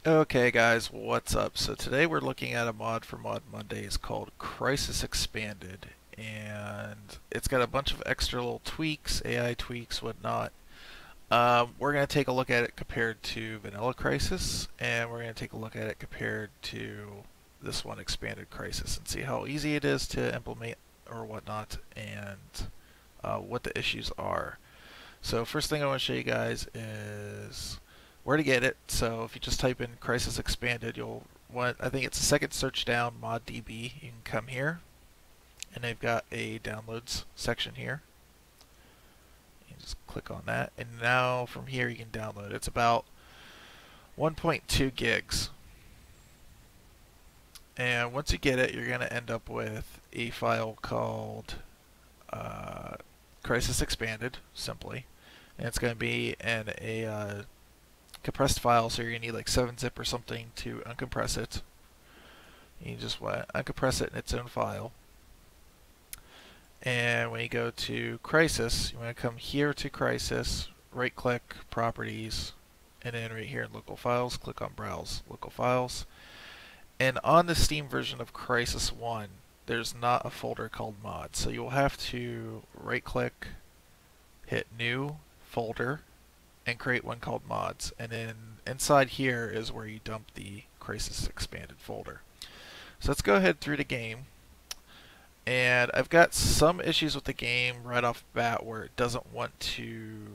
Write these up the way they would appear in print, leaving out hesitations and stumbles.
Okay guys, what's up? So today we're looking at a mod for Mod Mondays called Crisis Expanded, and it's got a bunch of extra little tweaks, AI tweaks, whatnot. We're going to take a look at it compared to Vanilla Crisis, and we're going to take a look at it compared to this one, Expanded Crisis, and see how easy it is to implement or whatnot, and what the issues are. So first thing I want to show you guys is where to get it. So if you just type in Crisis Expanded, you'll want, I think it's the second search down, ModDB. You can come here, and they've got a downloads section here. You just click on that, and now from here you can download. It's about 1.2 gigs. And once you get it, you're going to end up with a file called Crisis Expanded, simply. And it's going to be in a compressed file, so you're going to need like 7-zip or something to uncompress it. You just want to uncompress it in its own file. And when you go to Crisis, you want to come here to Crisis, right click, Properties, and then right here in Local Files, click on Browse Local Files. And on the Steam version of Crisis 1, there's not a folder called Mod, so you'll have to right click, hit New Folder, and create one called Mods. And then inside here is where you dump the Crisis Expanded folder. So let's go ahead through the game. And I've got some issues with the game right off the bat where it doesn't want to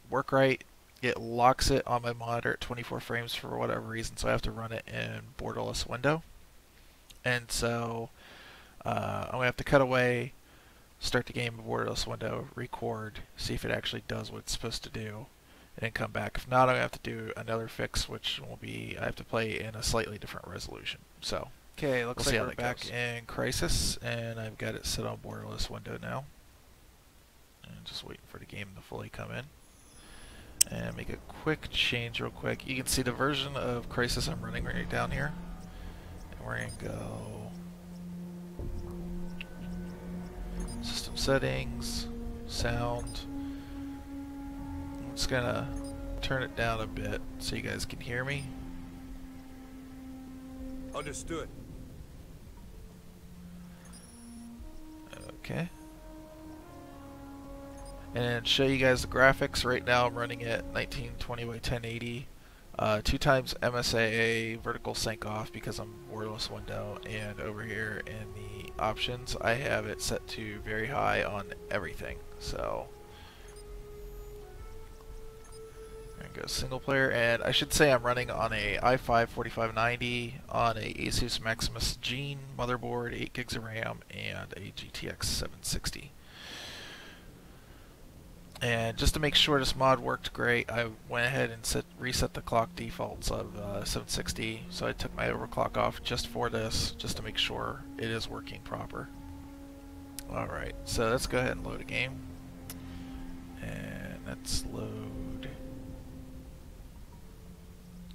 work right. It locks it on my monitor at 24 frames for whatever reason, so I have to run it in borderless window. And so I'm going to have to cut away, start the game in borderless window, record, see if it actually does what it's supposed to do, and then come back. If not, I'm going to have to do another fix, which will be I have to play in a slightly different resolution. So, okay, looks like we're back in Crisis, and I've got it set on borderless window now. And just waiting for the game to fully come in. And make a quick change real quick. You can see the version of Crisis I'm running right down here. And we're going to go System Settings, Sound. I'm just going to turn it down a bit so you guys can hear me. Understood. Okay. And show you guys the graphics. Right now I'm running it 1920 by 1080. 2 times MSAA vertical sync off because I'm borderless window, and over here in the options I have it set to very high on everything. So there we go, single player, and I should say I'm running on a i5 4590 on a Asus Maximus Gene motherboard, 8 gigs of RAM, and a GTX 760. And just to make sure this mod worked great, I went ahead and reset the clock defaults of 760. So I took my overclock off just for this, just to make sure it is working proper. Alright, so let's go ahead and load a game. And let's load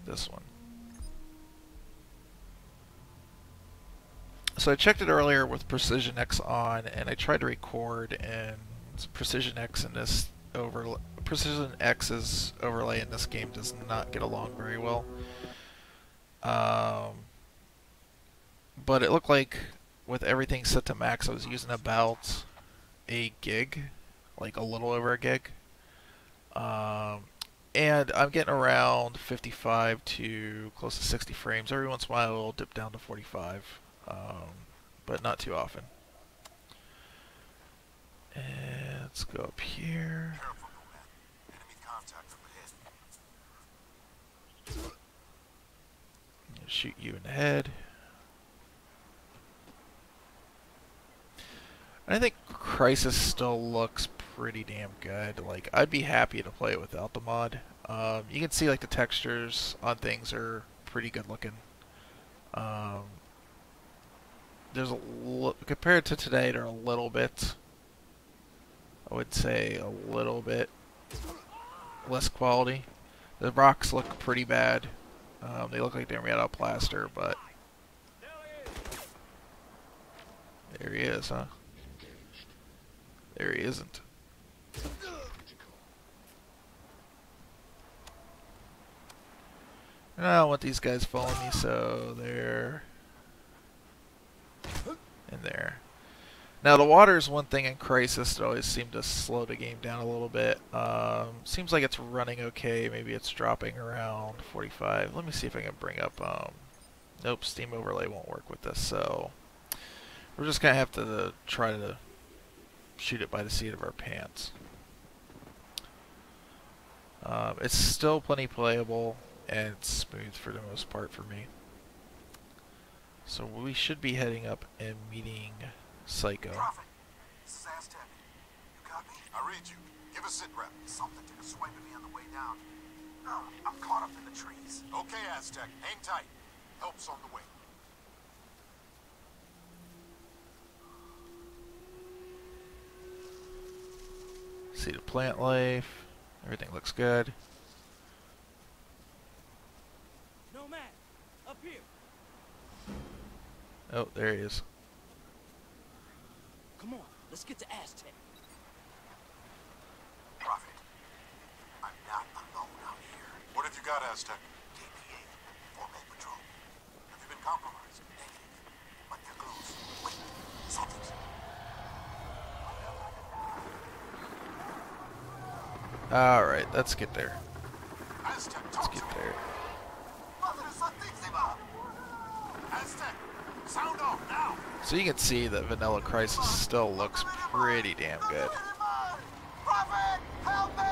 this one. So I checked it earlier with Precision X on, and I tried to record, and Precision X in this Precision X's overlay in this game does not get along very well. But it looked like with everything set to max, I was using about a gig, like a little over a gig. And I'm getting around 55 to close to 60 frames. Every once in a while it'll dip down to 45, but not too often. And let's go up here. Shoot you in the head. I think Crisis still looks pretty damn good. Like, I'd be happy to play it without the mod. You can see like the textures on things are pretty good looking. There's compared to today, they're a little bit, I would say a little bit less quality. The rocks look pretty bad. They look like they're made out of plaster, but there he is, huh? There he isn't. I don't want these guys following me, so they're in there. Now the water is one thing in Crisis that always seemed to slow the game down a little bit. Seems like it's running okay. Maybe it's dropping around 45. Let me see if I can bring up. Nope, Steam Overlay won't work with this, so we're just gonna have to try to shoot it by the seat of our pants. It's still plenty playable and it's smooth for the most part for me. So we should be heading up and meeting Psycho. Prophet, this is Aztec. You got me? I read you. Give a sit rep. Something took a swipe at me on the way down. Oh, I'm caught up in the trees. Okay, Aztec. Hang tight. Help's on the way. See the plant life. Everything looks good. No man, up here. Oh, there he is. Come on, let's get to Aztec. Prophet, I'm not alone out here. What have you got, Aztec? KPA, Four-Man Patrol. Have you been compromised? Negative. But they're close. Wait, something's... Alright, let's get there. Aztec, Let's talk get to me. there. Mother is Santísima. Aztec, sound off now. So you can see that Vanilla Crisis still looks pretty damn good. Prophet, help me!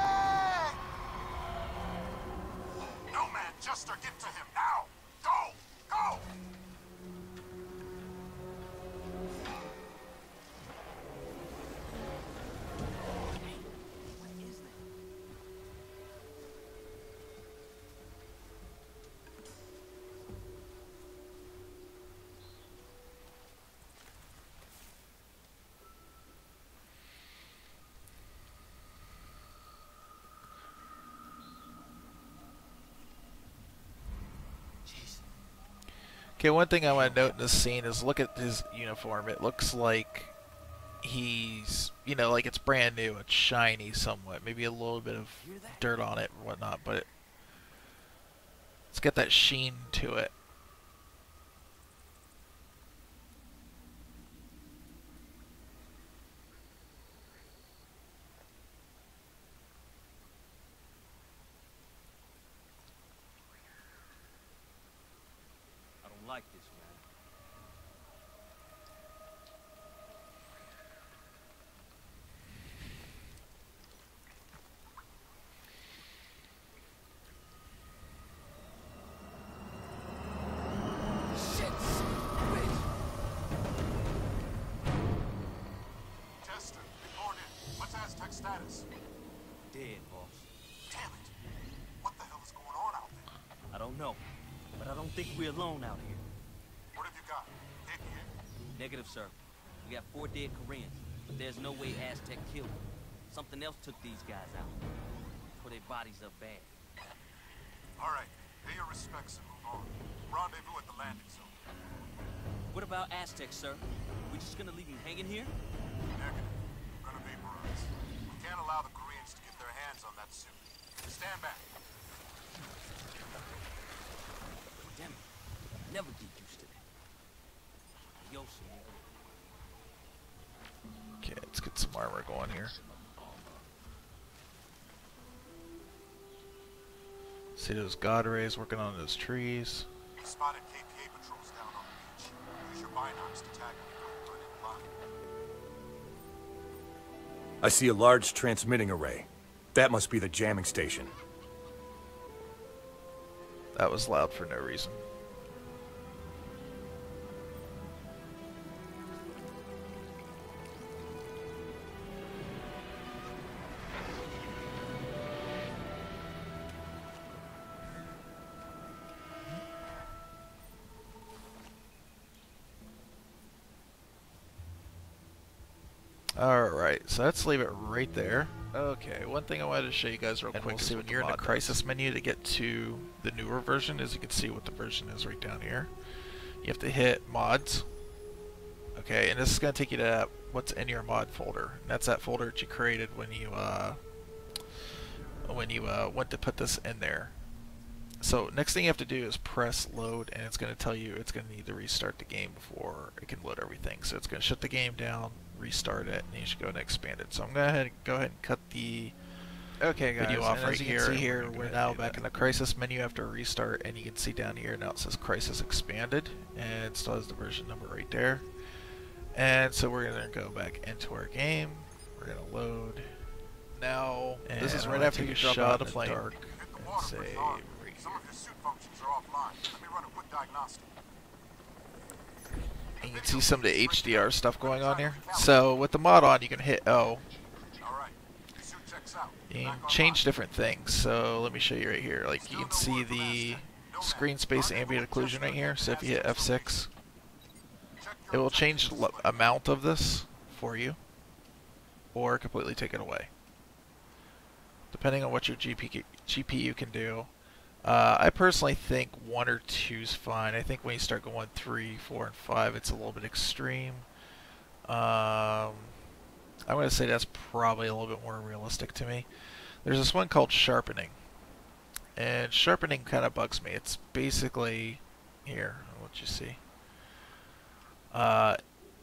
No man, Jester, get to him now. Go, go. What is that? Jeez. Okay, one thing I want to note in this scene is look at his uniform. It looks like he's, you know, like it's brand new. It's shiny somewhat. Maybe a little bit of Hear that? dirt on it and whatnot, but it's got that sheen to it. I don't like this, man. Shit! Wait. Jester, report in. What's Aztec status? Dead, boss. Damn it. What the hell is going on out there? I don't know, but I don't think we're alone out here. What have you got? KPA? Negative, sir. We got 4 dead Koreans, but there's no way Aztec killed them. Something else took these guys out. Tore their bodies up bad. All right. Pay your respects and move on. Rendezvous at the landing zone. What about Aztec, sir? We just gonna leave them hanging here? Negative. We're gonna vaporize. We can't allow the Koreans to get their hands on that suit. Stand back. Damn it. Never get used to that. Yoshi, nigga. Okay, let's get some armor going here. See those God rays working on those trees. We spotted KPA patrols down on the beach. Use your binocs to tag them before you run in blind. I see a large transmitting array. That must be the jamming station. That was loud for no reason. Alright, so let's leave it right there. Okay, one thing I wanted to show you guys real quick is when you're in the Crisis menu to get to the newer version, as you can see what the version is right down here. You have to hit mods. Okay, and this is going to take you to what's in your mod folder. And that's that folder that you created when you went to put this in there. So next thing you have to do is press load, and it's going to tell you it's going to need to restart the game before it can load everything. So it's going to shut the game down, restart it, and you should go and expand it. So I'm going to go ahead and cut the video off right here. As you can see here, we're now back in the Crisis menu after a restart, and you can see down here now it says Crisis Expanded, and it still has the version number right there. And so we're going to go back into our game. We're going to load. Now, this is right after you drop out of the dark. And say, some of your suit functions are offline. Let me run a quick diagnostic. and you can see some of the HDR stuff going on here. So with the mod on, you can hit O. All right. Your suit checks out. You can change different things. So let me show you right here. Like you can see the screen space ambient occlusion right here. So if you hit F6, it will change the amount of this for you, or completely take it away, depending on what your GPU can do. I personally think 1 or 2 is fine. I think when you start going 3, 4, and 5, it's a little bit extreme. I'm going to say that's probably a little bit more realistic to me. There's this one called sharpening, and sharpening kind of bugs me. It's basically here. I'll let you see.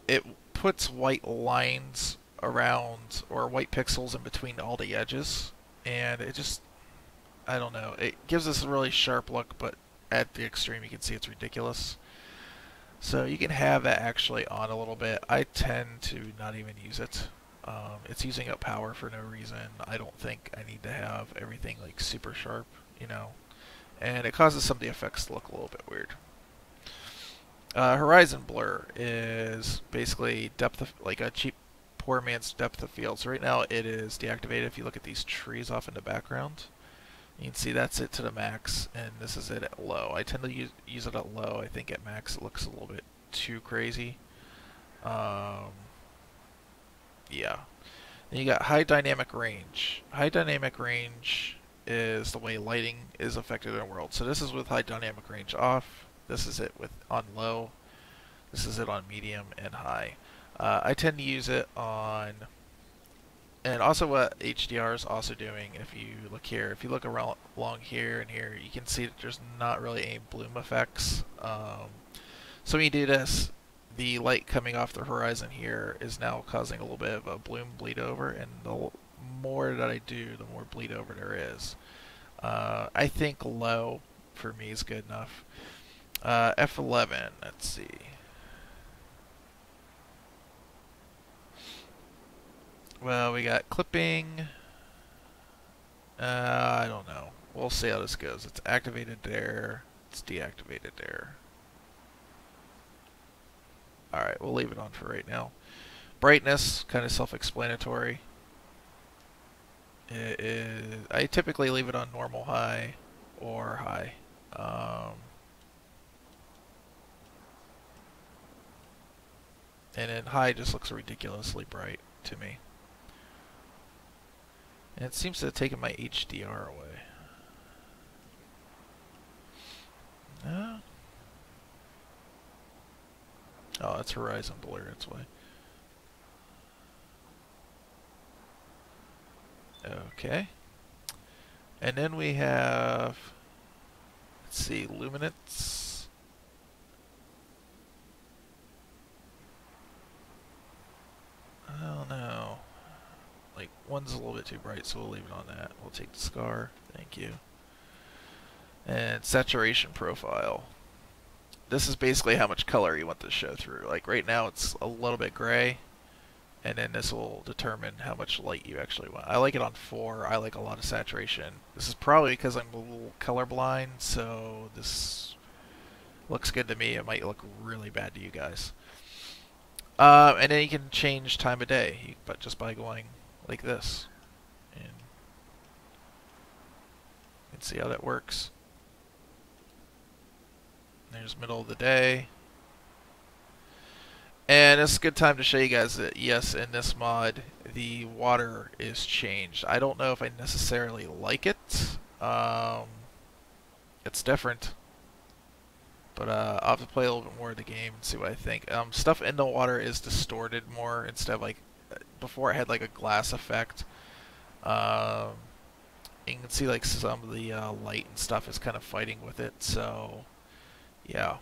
It puts white lines around, or white pixels in between all the edges, and it just, I don't know, it gives us a really sharp look, but at the extreme you can see it's ridiculous. So you can have that actually on a little bit. I tend to not even use it. It's using up power for no reason. I don't think I need to have everything like super sharp, you know, and it causes some of the effects to look a little bit weird. Horizon blur is basically depth of, like a cheap poor man's depth of field. So right now it is deactivated. If you look at these trees off in the background, you can see that's it to the max, and this is it at low. I tend to use it at low. I think at max it looks a little bit too crazy. Yeah. Then you got high dynamic range. High dynamic range is the way lighting is affected in the world. So this is with high dynamic range off. This is it with on low. This is it on medium and high. I tend to use it on, and also what HDR is also doing, if you look here, if you look around along here and here, you can see that there's not really any bloom effects. So when you do this, the light coming off the horizon here is now causing a little bit of a bloom bleed over, and the more that I do, the more bleed over there is. I think low for me is good enough. F11, let's see. Well, we got clipping. I don't know. We'll see how this goes. It's activated there. It's deactivated there. Alright, we'll leave it on for right now. Brightness, kind of self-explanatory. It is, I typically leave it on normal high or high. And then high just looks ridiculously bright to me. And it seems to have taken my HDR away. No? Oh, that's Horizon Blur, that's why. Okay. And then we have, let's see, luminance. I don't know. Like, one's a little bit too bright, so we'll leave it on that. We'll take the scar. Thank you. And saturation profile. This is basically how much color you want to show through. Like right now it's a little bit gray, and then this will determine how much light you actually want. I like it on 4. I like a lot of saturation. This is probably because I'm a little colorblind, so this looks good to me. It might look really bad to you guys. And then you can change time of day, but just by going like this. And you can see how that works. There's middle of the day. And it's a good time to show you guys that, yes, in this mod, the water is changed. I don't know if I necessarily like it. It's different. But I'll have to play a little bit more of the game and see what I think. Stuff in the water is distorted more instead of like, before it had like a glass effect. You can see like some of the light and stuff is kind of fighting with it. So yeah.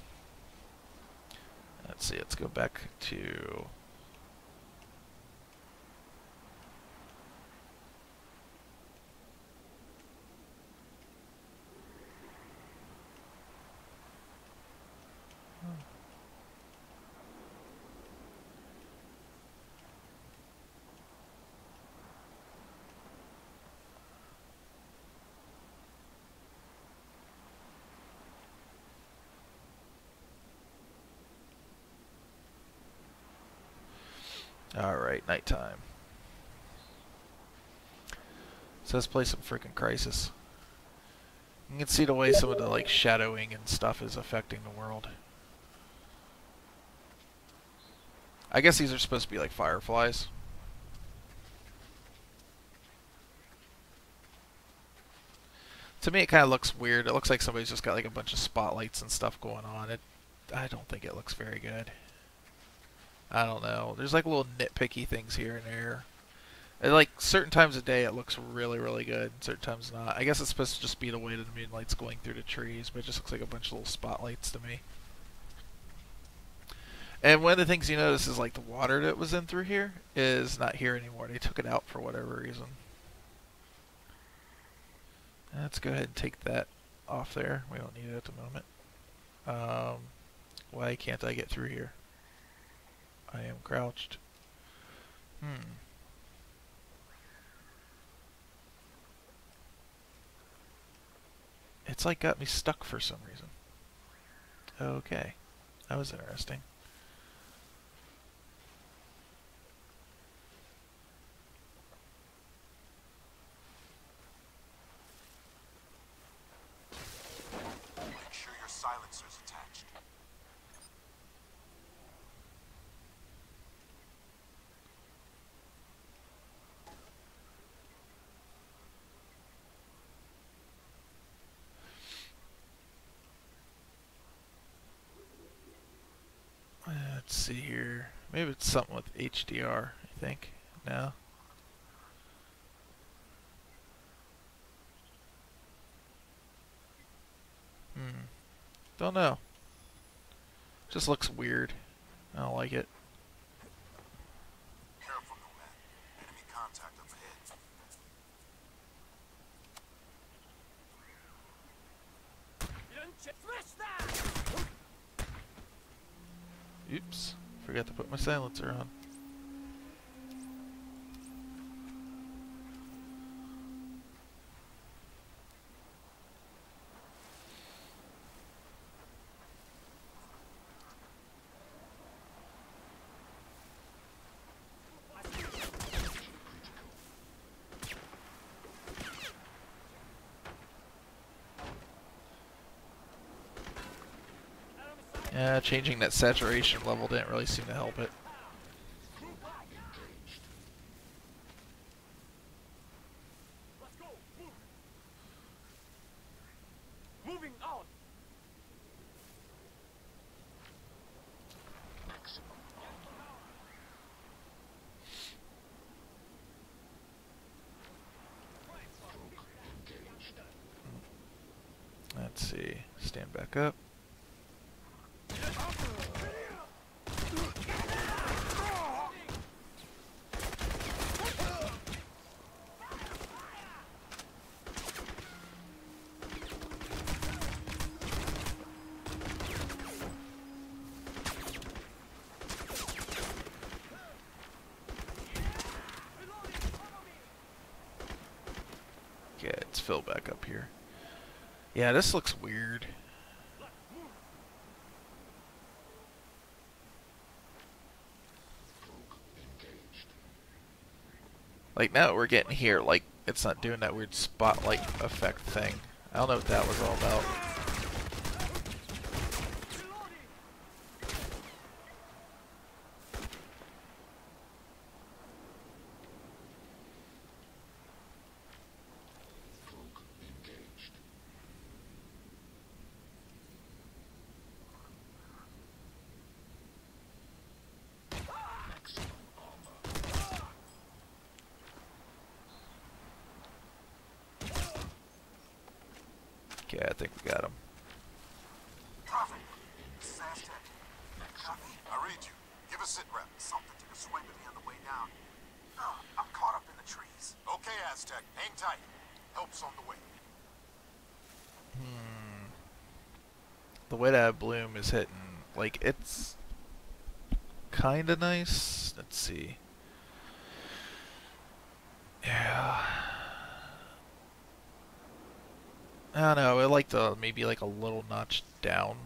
Let's see. Let's go back to. Alright, nighttime. So let's play some freaking Crisis. You can see the way some of the like shadowing and stuff is affecting the world. I guess these are supposed to be like fireflies. To me it kind of looks weird. It looks like somebody's just got like a bunch of spotlights and stuff going on. I don't think it looks very good. I don't know. There's like little nitpicky things here and there. And like certain times of day it looks really, really good. Certain times not. I guess it's supposed to just be the way that the moonlight's going through the trees, but it just looks like a bunch of little spotlights to me. And one of the things you notice is like the water that was in through here is not here anymore. They took it out for whatever reason. Let's go ahead and take that off there. We don't need it at the moment. Why can't I get through here? I am crouched. It's like got me stuck for some reason. Okay. That was interesting. Make sure your silencer's attached. Let's see here. Maybe it's something with HDR, I think. No. Don't know. Just looks weird. I don't like it. Careful, Nomad. Enemy contact up ahead. Oops. Forgot to put my silencer on. Yeah, changing that saturation level didn't really seem to help it. Moving out. Let's see. Stand back up. Okay, let's fill back up here. Yeah, this looks weird. Like now we're getting here, like it's not doing that weird spotlight effect thing. I don't know what that was all about. Okay, I think we got him. Prophet, this is Aztec. Copy? I read you. Give a sit rep. Something took a swing at me on the way down. I'm caught up in the trees. Okay, Aztec. Hang tight. Help's on the way. The way that bloom is hitting, like, it's kind of nice. Let's see. Yeah. I don't know. I like the maybe like a little notch down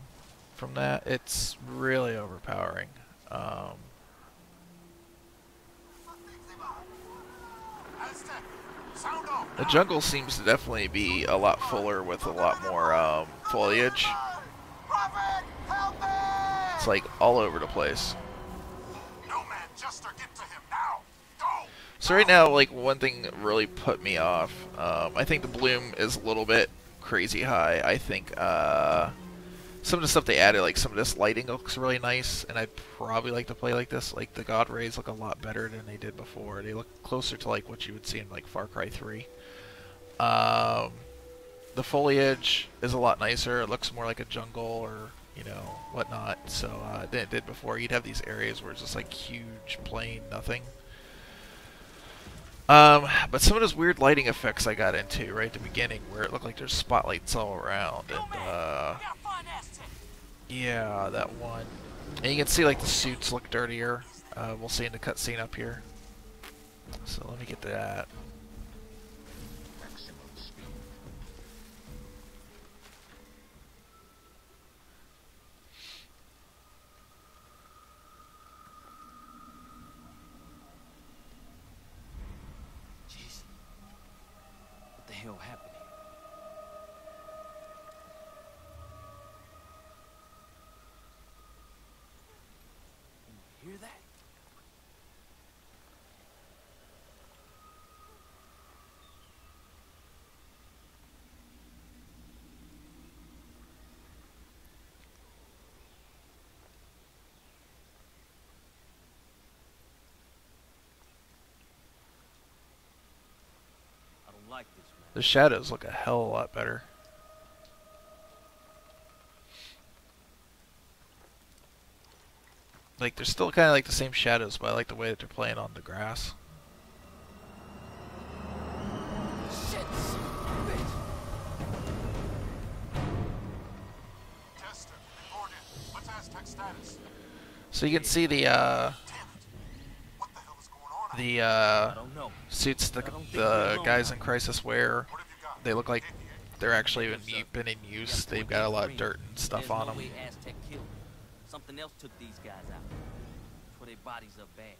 from that. It's really overpowering. Aztec, sound off. The jungle seems to definitely be a lot fuller with a lot more foliage. Prophet, help me! It's like all over the place. No man, Jester, get to him now. Go! So right now, like, one thing that really put me off, I think the bloom is a little bit crazy high. I think some of the stuff they added, like some of this lighting looks really nice, and I'd probably like to play like this. Like, the God Rays look a lot better than they did before. They look closer to like what you would see in like Far Cry 3. The foliage is a lot nicer. It looks more like a jungle or, you know, whatnot. So than it did before. You'd have these areas where it's just like huge, plain nothing. But some of those weird lighting effects I got into right at the beginning, where it looked like there's spotlights all around, and yeah, that one. And you can see like the suits look dirtier. We'll see in the cutscene up here. So let me get to that. Jeez. What the hell happened here? You hear that? I don't like this, man. The shadows look a hell of a lot better. Like, they're still kind of like the same shadows, but I like the way that they're playing on the grass. Shit, son of a bitch. Jester, report in. What's Aztec status? So you can see the Damn it. What the hell is going on? I don't know. suits I don't think the we're alone guys now. in Crisis wear. What have you got? They look like KPA? they're actually been in use. They've got a lot of dirt and stuff on them. There's no way Aztec killed them. Something else took these guys out. That's where their bodies are bad.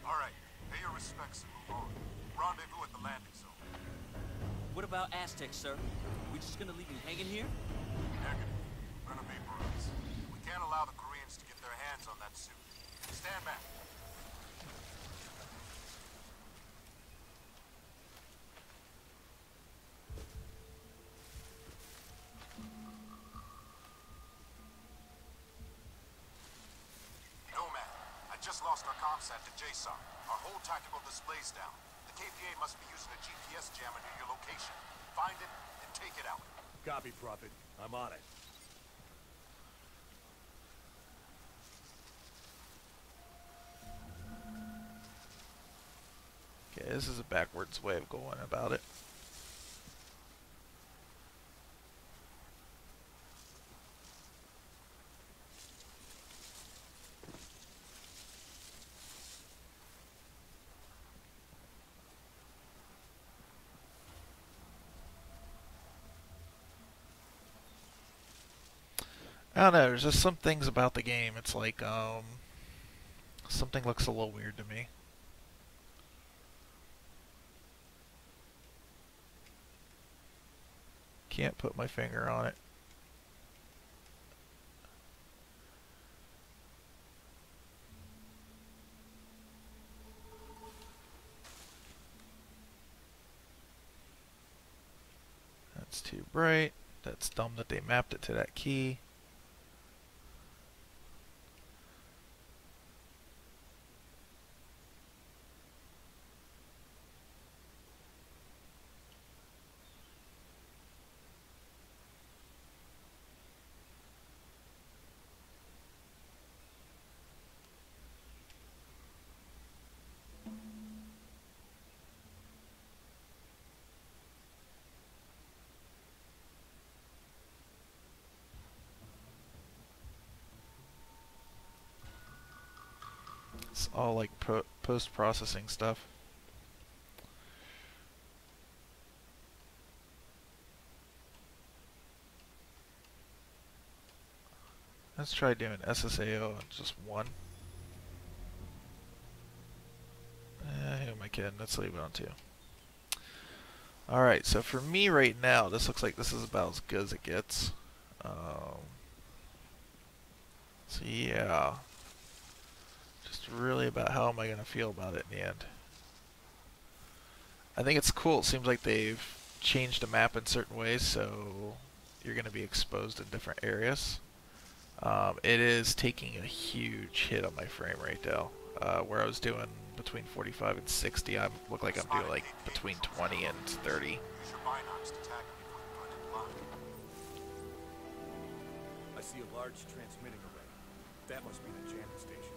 All right. Pay your respects and move on. Rendezvous at the landing zone. What about Aztec, sir? We just gonna leave him hanging here? Negative. We're gonna vaporize. We can't allow the Koreans to get their hands on that suit. Stand back. Nomad, I just lost our comsat to JSOC. Our whole tactical display's down. The KPA must be using a GPS jammer near your location. Find it and take it out. Copy, Prophet. I'm on it. Okay, this is a backwards way of going about it. I don't know, there's just some things about the game, it's like, something looks a little weird to me. Can't put my finger on it. That's too bright. That's dumb that they mapped it to that key. It's all like post-processing stuff. Let's try doing SSAO on just one. Who am I kidding? Let's leave it on two. Alright, so for me right now, this looks like this is about as good as it gets. So yeah. Just really about how am I going to feel about it in the end. I think it's cool. It seems like they've changed the map in certain ways, so you're going to be exposed in different areas. It is taking a huge hit on my frame rate though. Where I was doing between 45 and 60, I look like I'm doing like between 20 and 30. Use your binocs to tag them before you put it in line. I see a large transmitting array. That must be the jamming station.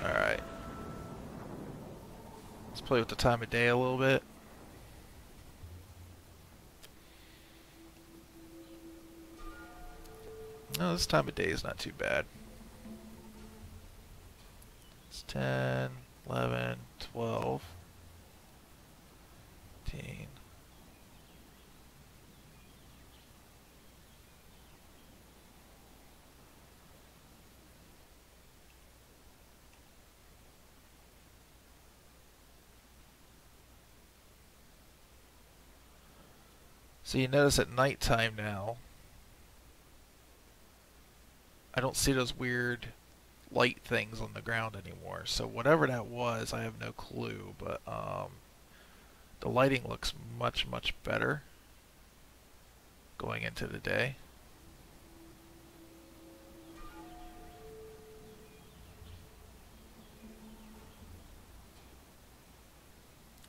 Alright. Let's play with the time of day a little bit. No, this time of day is not too bad. It's 10, 11, 12, 13. So you notice at nighttime now, I don't see those weird light things on the ground anymore. So whatever that was, I have no clue, but the lighting looks much, much better going into the day.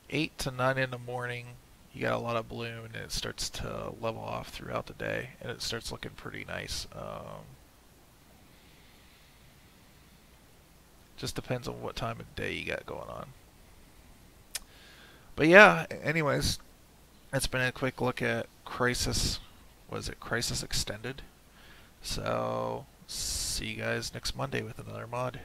Eight to 9 in the morning, you got a lot of bloom, and it starts to level off throughout the day, and it starts looking pretty nice. Just depends on what time of day you got going on. But yeah, anyways, it's been a quick look at Crysis. Was it Crysis Extended? So, see you guys next Monday with another mod.